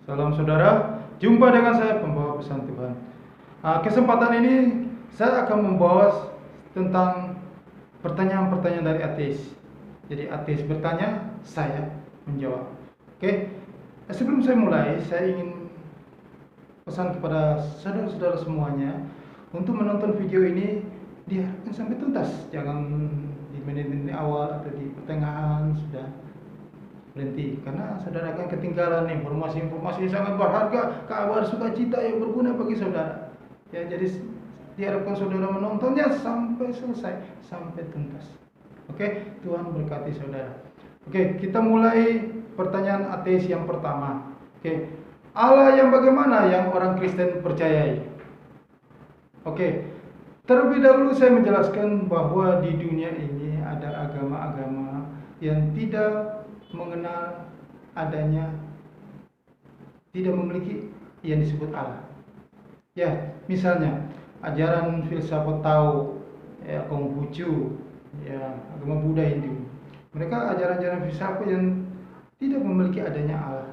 Salam saudara, jumpa dengan saya pembawa pesan Tuhan. Kesempatan ini saya akan membawa tentang pertanyaan-pertanyaan dari ateis. Jadi ateis bertanya, saya menjawab. Oke, sebelum saya mulai, saya ingin pesan kepada saudara-saudara semuanya untuk menonton video ini diharapkan sampai tuntas. Jangan di menit-menit awal atau di pertengahan sudah berhenti, karena saudara akan ketinggalan informasi-informasi yang sangat berharga, kabar sukacita yang berguna bagi saudara. Ya, jadi diharapkan saudara menontonnya sampai selesai, sampai tuntas. Oke, Tuhan berkati saudara. Oke, kita mulai pertanyaan ateis yang pertama. Oke, Allah yang bagaimana yang orang Kristen percayai? Oke, terlebih dahulu saya menjelaskan bahwa di dunia ini ada agama-agama yang tidak mengenal adanya, tidak memiliki yang disebut Allah. Ya, misalnya ajaran filsafat Tao, ya, Konghucu, ya, agama Buddha, Hindu. Mereka ajaran-ajaran filsafat yang tidak memiliki adanya Allah,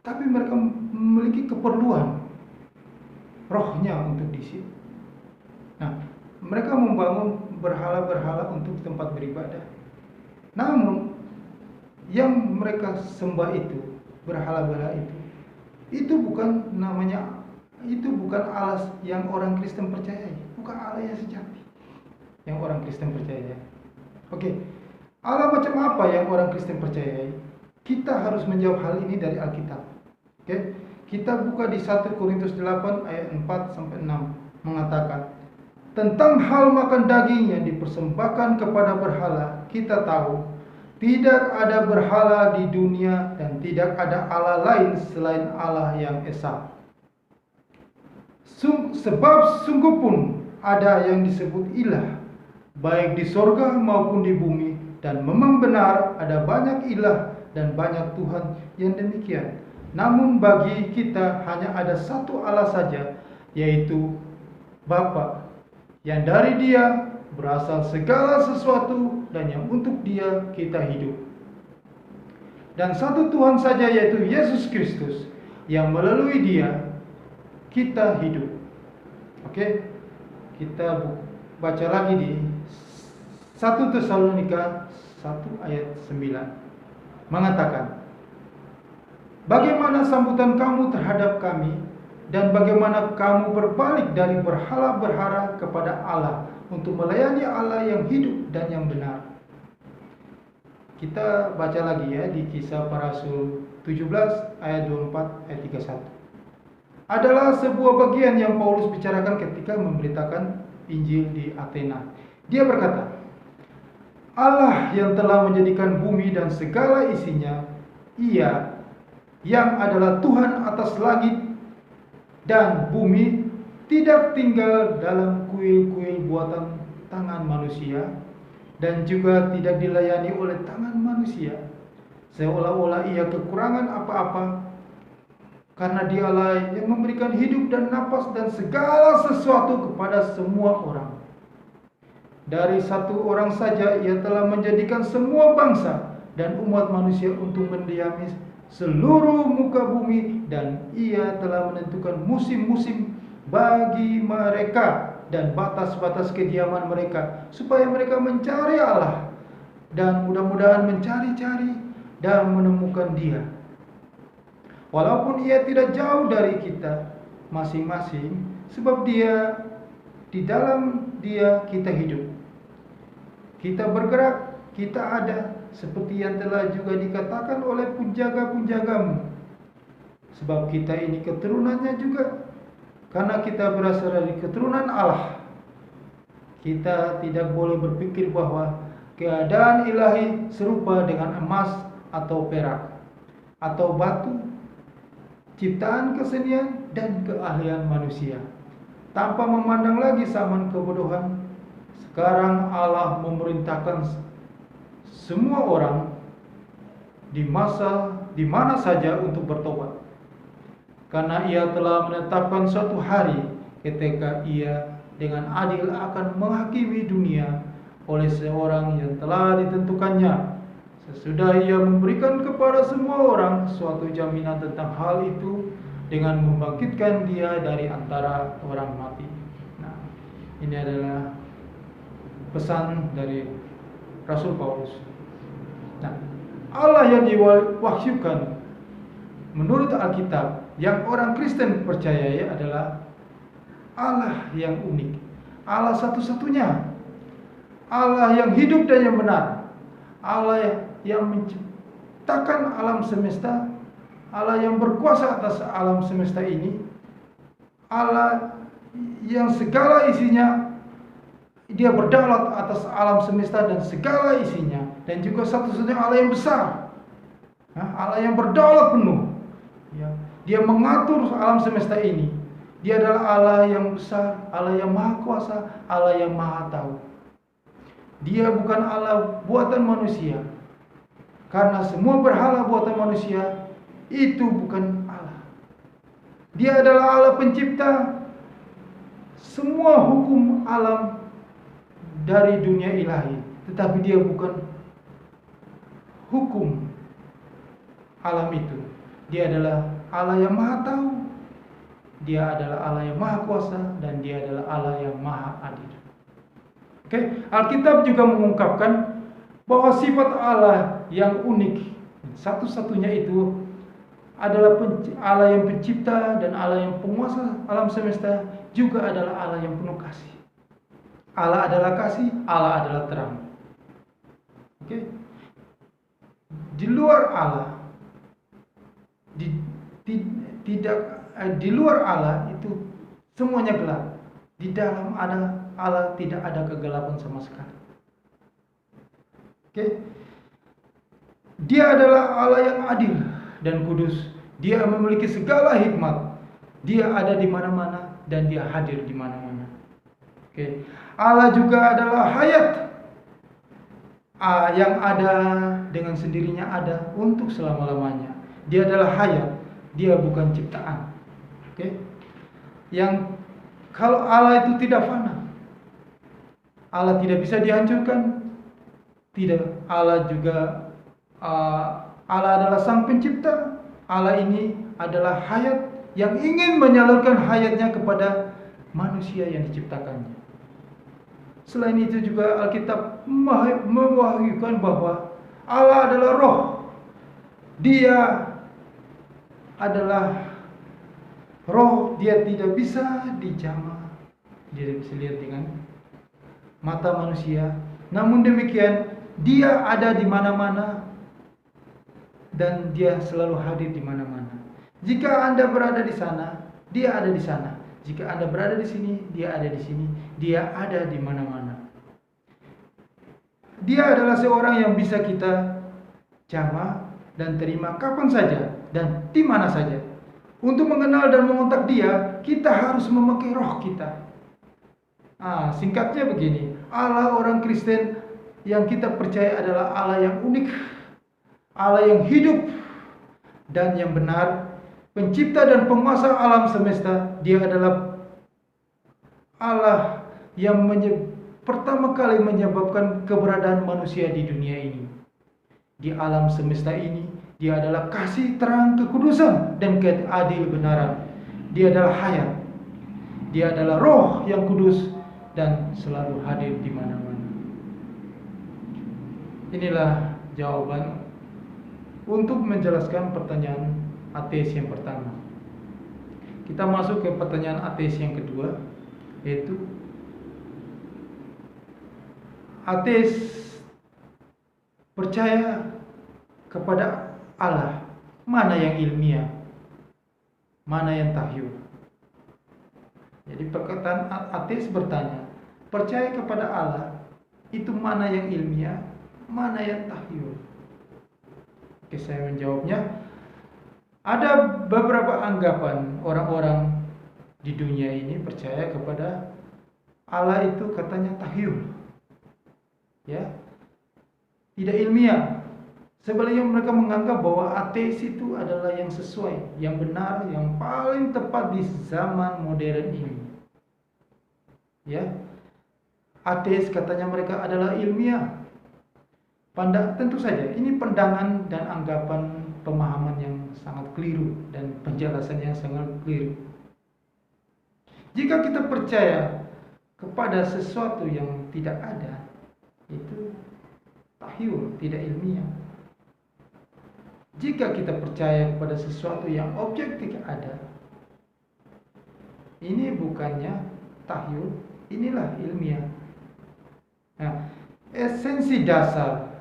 tapi mereka memiliki keperluan rohnya untuk diisi. Nah, mereka membangun berhala-berhala untuk tempat beribadah. Namun yang mereka sembah itu, berhala-berhala itu bukan namanya, itu bukan Allah yang orang Kristen percayai, bukan Allah yang sejati yang orang Kristen percayai. Oke, Allah macam apa yang orang Kristen percayai? Kita harus menjawab hal ini dari Alkitab. Oke, kita buka di 1 Korintus 8 ayat 4 sampai 6 mengatakan tentang hal makan daging yang dipersembahkan kepada berhala. Kita tahu tidak ada berhala di dunia dan tidak ada Allah lain selain Allah yang esa. Sebab sungguh pun ada yang disebut ilah, baik di sorga maupun di bumi, dan memang benar ada banyak ilah dan banyak Tuhan yang demikian. Namun bagi kita hanya ada satu Allah saja, yaitu Bapa, yang dari Dia berasal segala sesuatu dan yang untuk Dia kita hidup. Dan satu Tuhan saja, yaitu Yesus Kristus, yang melalui Dia kita hidup. Oke, kita baca lagi di 1 Tesalonika 1 ayat 9 mengatakan, bagaimana sambutan kamu terhadap kami, dan bagaimana kamu berbalik dari berhala-berhala kepada Allah untuk melayani Allah yang hidup dan yang benar. Kita baca lagi ya di Kisah Para Rasul 17 ayat 24 ayat 31. Adalah sebuah bagian yang Paulus bicarakan ketika memberitakan Injil di Athena. Dia berkata, Allah yang telah menjadikan bumi dan segala isinya, Ia yang adalah Tuhan atas langit dan bumi, tidak tinggal dalam kuil-kuil buatan tangan manusia, dan juga tidak dilayani oleh tangan manusia, seolah-olah Ia kekurangan apa-apa, karena Dialah yang memberikan hidup dan napas dan segala sesuatu kepada semua orang. Dari satu orang saja Ia telah menjadikan semua bangsa dan umat manusia untuk mendiami seluruh muka bumi, dan Ia telah menentukan musim-musim bagi mereka dan batas-batas kediaman mereka, supaya mereka mencari Allah dan mudah-mudahan mencari-cari dan menemukan Dia. Walaupun Ia tidak jauh dari kita masing-masing, sebab Dia, di dalam Dia kita hidup, kita bergerak, kita ada, seperti yang telah juga dikatakan oleh penjaga-penjagamu. Sebab kita ini keturunannya juga, karena kita berasal dari keturunan Allah. Kita tidak boleh berpikir bahwa keadaan ilahi serupa dengan emas atau perak, atau batu, ciptaan kesenian dan keahlian manusia. Tanpa memandang lagi zaman kebodohan, sekarang Allah memerintahkan semua orang di mana saja untuk bertobat, karena Ia telah menetapkan suatu hari ketika Ia dengan adil akan menghakimi dunia oleh seorang yang telah ditentukannya, Sesudah ia memberikan kepada semua orang suatu jaminan tentang hal itu dengan membangkitkan dia dari antara orang mati. Nah, ini adalah pesan dari Rasul Paulus. Nah, Allah yang diwahyukan menurut Alkitab yang orang Kristen percayai adalah Allah yang unik, Allah satu-satunya, Allah yang hidup dan yang benar, Allah yang menciptakan alam semesta, Allah yang berkuasa atas alam semesta ini, Allah yang segala isinya, dia berdaulat atas alam semesta dan segala isinya, dan juga satu-satunya Allah yang besar, Allah yang berdaulat penuh. Dia mengatur alam semesta ini. Dia adalah Allah yang besar, Allah yang maha kuasa, Allah yang maha tahu. Dia bukan Allah buatan manusia. Karena semua berhala buatan manusia itu bukan Allah. Dia adalah Allah pencipta semua hukum alam dari dunia ilahi, tetapi dia bukan hukum alam itu. Dia adalah Allah yang maha tahu, dia adalah Allah yang maha kuasa, dan dia adalah Allah yang maha adil. Oke, Alkitab juga mengungkapkan bahwa sifat Allah yang unik, satu-satunya itu adalah Allah yang pencipta dan Allah yang penguasa alam semesta, juga adalah Allah yang penuh kasih. Allah adalah kasih, Allah adalah terang. Oke. Di luar Allah, di luar Allah itu semuanya gelap. Di dalam Allah tidak ada kegelapan sama sekali. Oke. Dia adalah Allah yang adil dan kudus. Dia memiliki segala hikmat. Dia ada di mana-mana dan dia hadir di mana-mana. Oke. Allah juga adalah hayat, yang ada dengan sendirinya ada untuk selama-lamanya. Dia adalah hayat, dia bukan ciptaan. Oke. Yang kalau Allah itu tidak fana, Allah tidak bisa dihancurkan. Tidak, Allah juga Allah adalah sang pencipta. Allah ini adalah hayat yang ingin menyalurkan hayatnya kepada manusia yang diciptakannya. Selain itu juga Alkitab mewahyukan bahwa Allah adalah roh. Dia adalah roh, dia tidak bisa dijamah, dia tidak bisa lihat dengan mata manusia. Namun demikian, dia ada di mana-mana dan dia selalu hadir di mana-mana. Jika Anda berada di sana, dia ada di sana. Jika Anda berada di sini, dia ada di sini. Dia ada di mana-mana. Dia adalah seorang yang bisa kita jamah dan terima kapan saja dan di mana saja. Untuk mengenal dan mengontak dia, kita harus memakai roh kita. Singkatnya begini, Allah orang Kristen yang kita percaya adalah Allah yang unik, Allah yang hidup dan yang benar, pencipta dan penguasa alam semesta. Dia adalah Allah yang pertama kali menyebabkan keberadaan manusia di dunia ini. Di alam semesta ini, dia adalah kasih, terang, kekudusan, dan keadil benaran. Dia adalah hayat. Dia adalah roh yang kudus dan selalu hadir di mana-mana. Inilah jawaban untuk menjelaskan pertanyaan ateis yang pertama. Kita masuk ke pertanyaan ateis yang kedua, yaitu ateis percaya kepada Allah, mana yang ilmiah, mana yang tahyul. Jadi perkataan ateis bertanya, percaya kepada Allah itu mana yang ilmiah, mana yang tahyul. Oke, saya menjawabnya. Ada beberapa anggapan orang-orang di dunia ini percaya kepada Allah itu katanya tahyul. Ya. Tidak ilmiah. Sebenarnya mereka menganggap bahwa ateis itu adalah yang sesuai, yang benar, yang paling tepat di zaman modern ini. Ya. Ateis katanya mereka adalah ilmiah. Tentu saja ini pandangan dan anggapan pemahaman yang sangat keliru dan penjelasan yang sangat keliru. Jika kita percaya kepada sesuatu yang tidak ada, itu tahyul, tidak ilmiah. Jika kita percaya kepada sesuatu yang objektif ada, ini bukannya tahyul, inilah ilmiah. Nah, esensi dasar.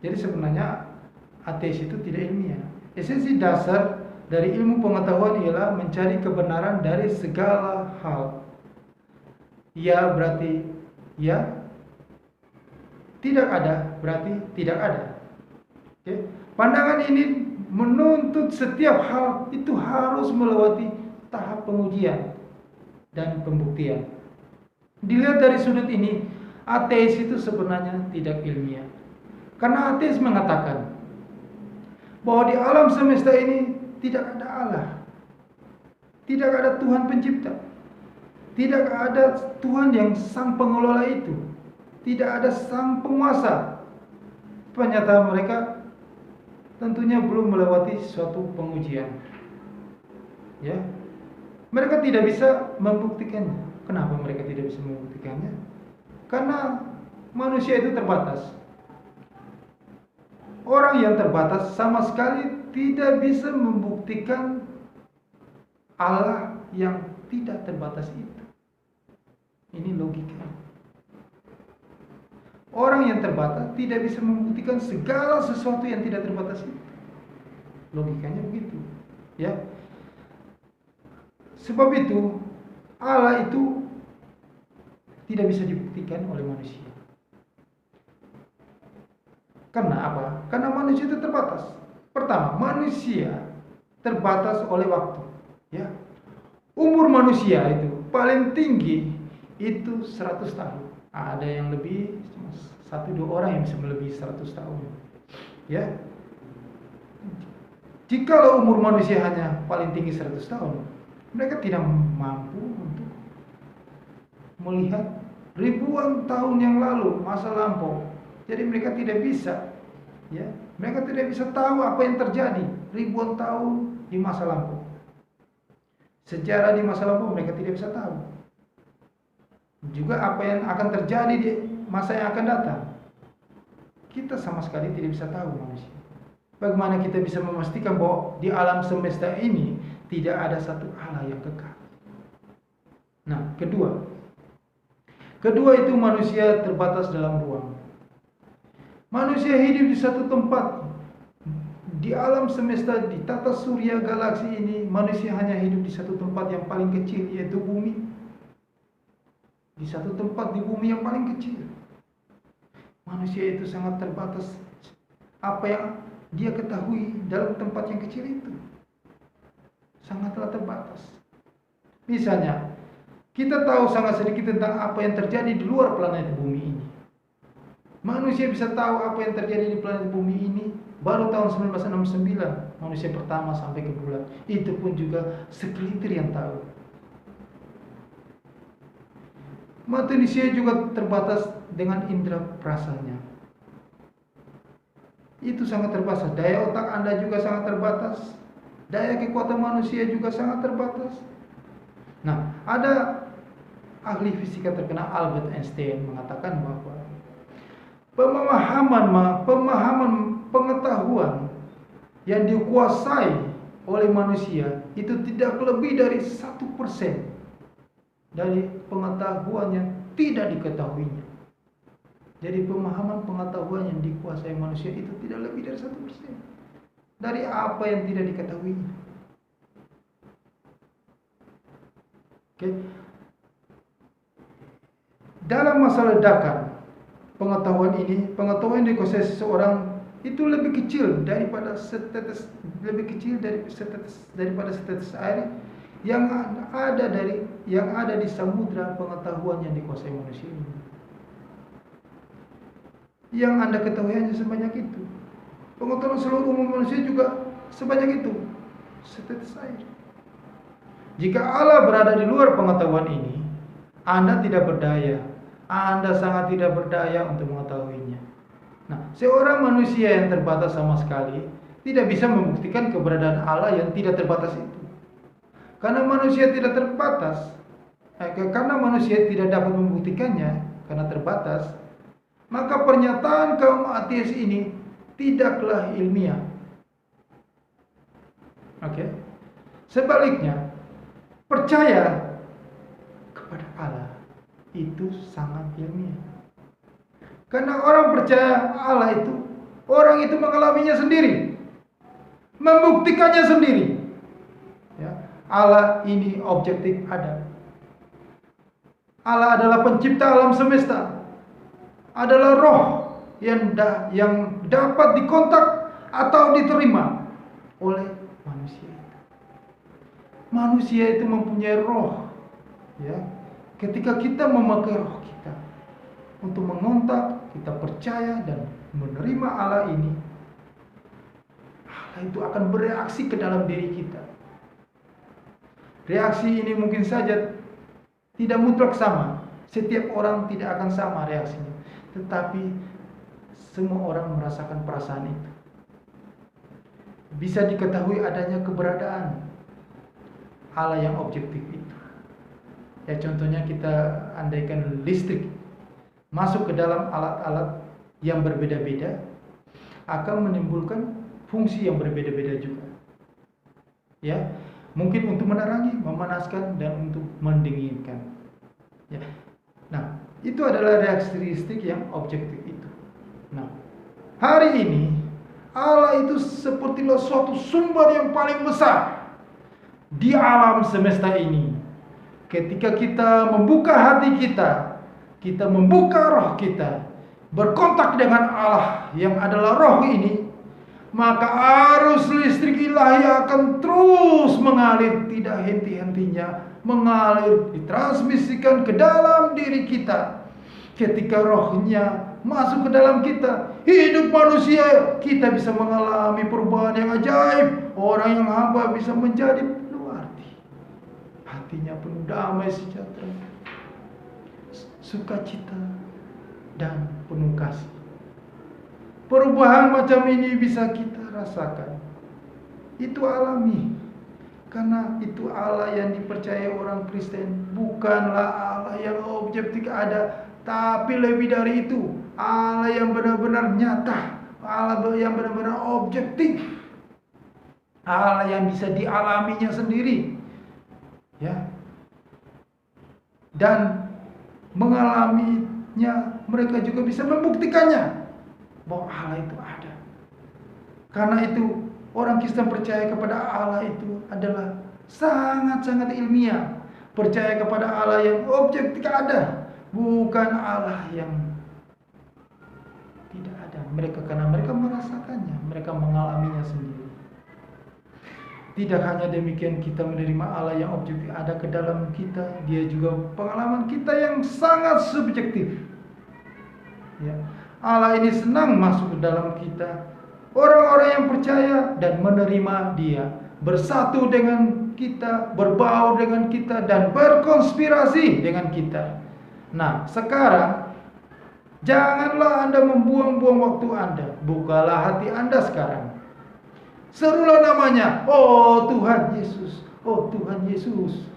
Jadi sebenarnya ateis itu tidak ilmiah. Esensi dasar dari ilmu pengetahuan ialah mencari kebenaran dari segala hal. Ya berarti ya, tidak ada berarti tidak ada. Oke? Pandangan ini menuntut setiap hal itu harus melewati tahap pengujian dan pembuktian. Dilihat dari sudut ini, ateis itu sebenarnya tidak ilmiah. Karena ateis mengatakan bahwa di alam semesta ini tidak ada Allah, tidak ada Tuhan pencipta, tidak ada Tuhan yang sang pengelola itu, tidak ada sang penguasa. Ternyata mereka tentunya belum melewati suatu pengujian. Ya, mereka tidak bisa membuktikannya. Kenapa mereka tidak bisa membuktikannya? Karena manusia itu terbatas. Orang yang terbatas sama sekali tidak bisa membuktikan Allah yang tidak terbatas itu. Ini logika. Orang yang terbatas tidak bisa membuktikan segala sesuatu yang tidak terbatas itu. Logikanya begitu, ya. Sebab itu Allah itu tidak bisa dibuktikan oleh manusia. Karena apa? Karena manusia itu terbatas. Pertama, manusia terbatas oleh waktu. Ya, umur manusia itu paling tinggi itu 100 tahun. Ada yang lebih, cuma 1-2 orang yang bisa melebihi 100 tahun. Ya, jikalau umur manusia hanya paling tinggi 100 tahun, mereka tidak mampu untuk melihat ribuan tahun yang lalu, masa lampau. Jadi mereka tidak bisa, ya, mereka tidak bisa tahu apa yang terjadi ribuan tahun di masa lampau. Sejarah di masa lampau mereka tidak bisa tahu. Juga apa yang akan terjadi di masa yang akan datang, kita sama sekali tidak bisa tahu manusia. Bagaimana kita bisa memastikan bahwa di alam semesta ini tidak ada satu Allah yang kekal? Nah, kedua itu manusia terbatas dalam ruang. Manusia hidup di satu tempat. Di alam semesta, di tata surya galaksi ini, manusia hanya hidup di satu tempat yang paling kecil, yaitu bumi. Di satu tempat di bumi yang paling kecil. Manusia itu sangat terbatas. Apa yang dia ketahui dalam tempat yang kecil itu sangatlah terbatas. Misalnya, kita tahu sangat sedikit tentang apa yang terjadi di luar planet bumi ini. Manusia bisa tahu apa yang terjadi di planet bumi ini baru tahun 1969 manusia pertama sampai ke bulan. Itu pun juga segelintir yang tahu. Manusia juga terbatas dengan indera perasanya. Itu sangat terbatas. Daya otak Anda juga sangat terbatas. Daya kekuatan manusia juga sangat terbatas. Nah, ada ahli fisika terkenal Albert Einstein mengatakan bahwa pemahaman pengetahuan yang dikuasai oleh manusia itu tidak lebih dari 1% dari pengetahuan yang tidak diketahuinya. Jadi pemahaman pengetahuan yang dikuasai manusia itu tidak lebih dari 1% dari apa yang tidak diketahuinya. Oke. Dalam masalah ledakan, pengetahuan yang dikuasai seseorang itu lebih kecil daripada setetes air yang ada di samudra pengetahuan yang dikuasai manusia ini. Yang Anda ketahui hanya sebanyak itu. Pengetahuan seluruh umum manusia juga sebanyak itu, setetes air. Jika Allah berada di luar pengetahuan ini, Anda tidak berdaya. Anda sangat tidak berdaya untuk mengetahuinya. Nah, seorang manusia yang terbatas sama sekali tidak bisa membuktikan keberadaan Allah yang tidak terbatas itu. Karena manusia tidak terbatas, karena manusia tidak dapat membuktikannya karena terbatas, maka pernyataan kaum ateis ini tidaklah ilmiah. Oke. Sebaliknya, percaya kepada Allah itu sangat ilmiah. Karena orang percaya Allah itu, orang itu mengalaminya sendiri, membuktikannya sendiri. Ya, Allah ini objektif ada. Allah adalah pencipta alam semesta, adalah roh yang dapat dikontak atau diterima oleh manusia. Manusia itu mempunyai roh, ya. Ketika kita memakai roh kita untuk mengontak, kita percaya dan menerima Allah ini, Allah itu akan bereaksi ke dalam diri kita. Reaksi ini mungkin saja tidak mutlak sama. Setiap orang tidak akan sama reaksinya, tetapi semua orang merasakan perasaan itu. Bisa diketahui adanya keberadaan Allah yang objektif itu. Ya, contohnya kita andaikan listrik masuk ke dalam alat-alat yang berbeda-beda akan menimbulkan fungsi yang berbeda-beda juga. Ya, mungkin untuk menerangi, memanaskan, dan untuk mendinginkan. Ya. Nah, itu adalah reaksionistik yang objektif itu. Nah, hari ini Allah itu sepertilah suatu sumber yang paling besar di alam semesta ini. Ketika kita membuka hati kita, kita membuka roh kita, berkontak dengan Allah yang adalah roh ini, maka arus listrik ilahi akan terus mengalir, tidak henti-hentinya mengalir, ditransmisikan ke dalam diri kita. Ketika rohnya masuk ke dalam kita, hidup manusia, kita bisa mengalami perubahan yang ajaib. Orang yang hamba bisa menjadi penuh arti, hatinya penuh damai sejahtera, sukacita, dan penuh kasih. Perubahan macam ini bisa kita rasakan. Itu alami. Karena itu Allah yang dipercaya orang Kristen. Bukanlah Allah yang objektif ada, tapi lebih dari itu, Allah yang benar-benar nyata, Allah yang benar-benar objektif, Allah yang bisa dialaminya sendiri, ya. Dan mengalaminya, mereka juga bisa membuktikannya bahwa Allah itu ada. Karena itu orang Kristen percaya kepada Allah itu adalah sangat-sangat ilmiah. Percaya kepada Allah yang objektif ada, bukan Allah yang tidak ada. Karena mereka merasakannya, mereka mengalaminya sendiri. Tidak hanya demikian, kita menerima Allah yang objektif ada ke dalam kita, dia juga pengalaman kita yang sangat subjektif. Ya. Allah ini senang masuk ke dalam kita. Orang-orang yang percaya dan menerima dia, bersatu dengan kita, berbaur dengan kita, dan berkonspirasi dengan kita. Nah, sekarang janganlah Anda membuang-buang waktu Anda. Bukalah hati Anda sekarang. Serulah namanya, oh Tuhan Yesus, oh Tuhan Yesus.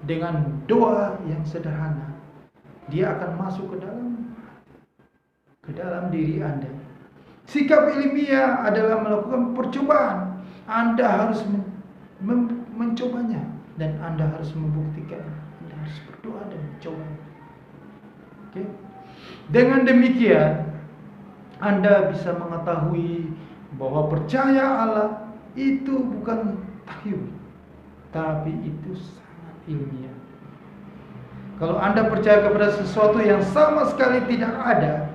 Dengan doa yang sederhana, dia akan masuk ke dalam diri Anda. Sikap ilmiah adalah melakukan percobaan. Anda harus mencobanya, dan Anda harus membuktikan. Anda harus berdoa dan mencoba. Okay? Dengan demikian, Anda bisa mengetahui bahwa percaya Allah itu bukan tahyul, tapi itu sangat ilmiah. Kalau Anda percaya kepada sesuatu yang sama sekali tidak ada,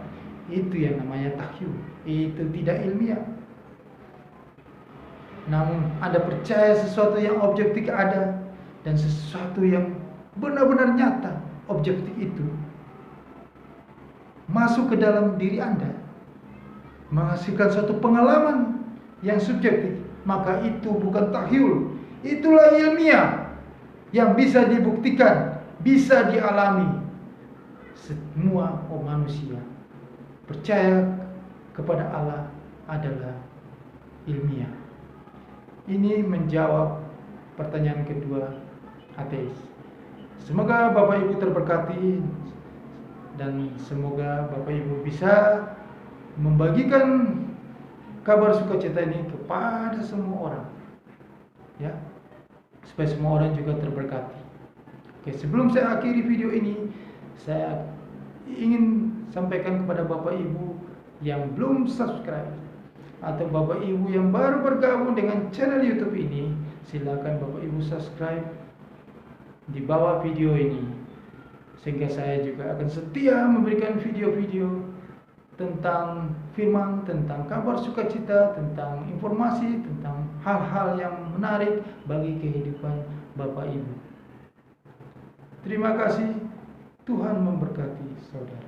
itu yang namanya tahyul. Itu tidak ilmiah. Namun Anda percaya sesuatu yang objektif ada, dan sesuatu yang benar-benar nyata, objektif itu masuk ke dalam diri Anda, menghasilkan suatu pengalaman yang subjektif, maka itu bukan tahyul. Itulah ilmiah yang bisa dibuktikan, bisa dialami semua manusia. Percaya kepada Allah adalah ilmiah. Ini menjawab pertanyaan kedua ateis. Semoga Bapak Ibu terberkati dan semoga Bapak Ibu bisa membagikan kabar sukacita ini kepada semua orang, ya, supaya semua orang juga terberkati. Oke, sebelum saya akhiri video ini, saya ingin sampaikan kepada Bapak Ibu yang belum subscribe atau Bapak Ibu yang baru bergabung dengan channel YouTube ini, silakan Bapak Ibu subscribe di bawah video ini, sehingga saya juga akan setia memberikan video-video tentang firman, tentang kabar sukacita, tentang informasi, tentang hal-hal yang menarik bagi kehidupan Bapak Ibu. Terima kasih, Tuhan memberkati saudara.